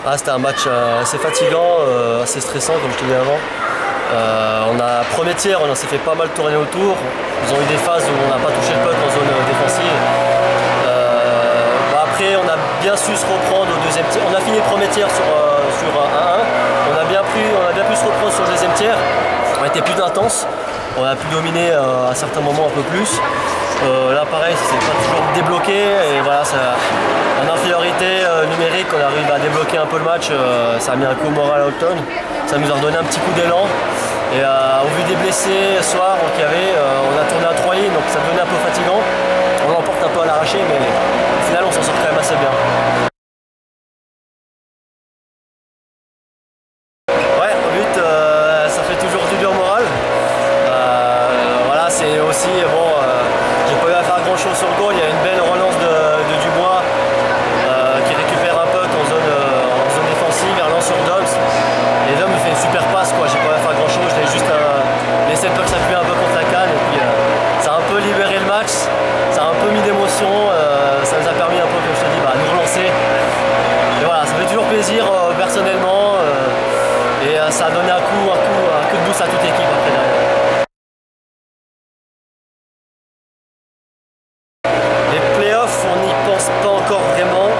Ah, c'était un match assez fatigant, assez stressant comme je te disais avant. Premier tiers, on s'est fait pas mal tourner autour. Ils ont eu des phases où on n'a pas touché le puck en zone défensive. Après, on a bien su se reprendre au deuxième tiers. On a fini le premier tiers sur 1-1. On a bien pu se reprendre sur le deuxième tiers. On a été plus intense. On a pu dominer à certains moments un peu plus. Là pareil, c'est pas toujours débloqué et voilà, en infériorité numérique, on arrive à débloquer un peu le match. Ça a mis un coup au moral à Holton. Ça nous a redonné un petit coup d'élan. Et au vu des blessés ce soir qu'il y avait, on a tourné à 3 lignes, donc ça devenait un peu fatigant. On l'emporte un peu à l'arraché, mais au final on s'en sort quand même assez bien. Ouais, au but, ça fait toujours du bien au moral. Voilà, c'est aussi bon. J'ai pas eu à faire grand chose sur le goal. Il y a une belle relance de Dubois qui récupère un puck en zone défensive et relance sur Doms. Et Doms me fait une super passe, quoi. J'ai pas eu à faire grand chose. Je l'ai juste laissé le puck s'appuyer un peu contre la canne et puis ça a un peu libéré le match. Ça a un peu mis d'émotion. Ça nous a permis un peu, comme je te dis, nous relancer. Et voilà, ça fait toujours plaisir personnellement et ça a donné un coup de boost à toute l'équipe après derrière. On n'y pense pas encore vraiment.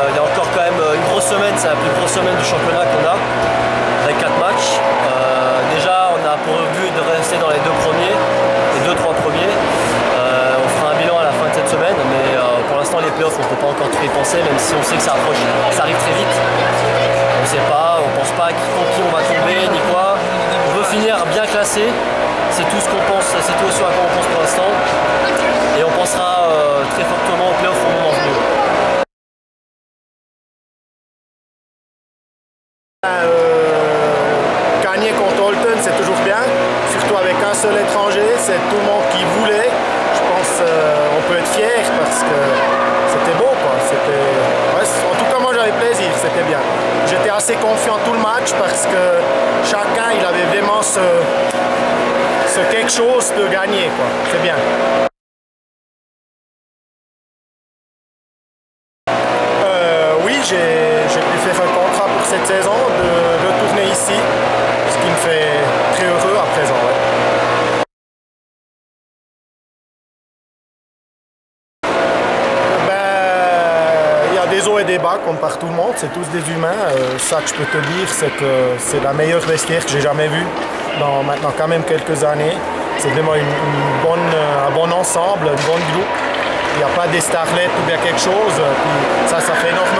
Il y a encore quand même une grosse semaine, c'est la plus grosse semaine du championnat qu'on a, avec 4 matchs. Déjà, on a pour but de rester dans les 2 premiers, les 2-3 premiers. On fera un bilan à la fin de cette semaine, mais pour l'instant, les playoffs, on ne peut pas encore trop y penser, même si on sait que ça approche, ça arrive très vite. On ne sait pas, on ne pense pas contre qui on va tomber, ni quoi. On veut finir bien classé, c'est tout ce qu'on pense, c'est tout ce à quoi on pense pour l'instant. Et on pensera très fortement au playoff au moment venu. Gagner contre Holton, c'est toujours bien, surtout avec un seul étranger, c'est tout le monde qui voulait. Je pense on peut être fier parce que c'était beau, quoi. Ouais, en tout cas, moi j'avais plaisir, c'était bien. J'étais assez confiant tout le match parce que chacun il avait vraiment ce quelque chose de gagner, quoi. C'est bien. J'ai pu faire un contrat pour cette saison, de tourner ici, ce qui me fait très heureux à présent. Ouais. Il y a des hauts et des bas comme par tout le monde, c'est tous des humains. Ça que je peux te dire, c'est que c'est la meilleure vestiaire que j'ai jamais vue dans maintenant quand même quelques années. C'est vraiment un bon ensemble, un bon groupe. Il n'y a pas des starlets ou bien quelque chose, puis ça fait énormément.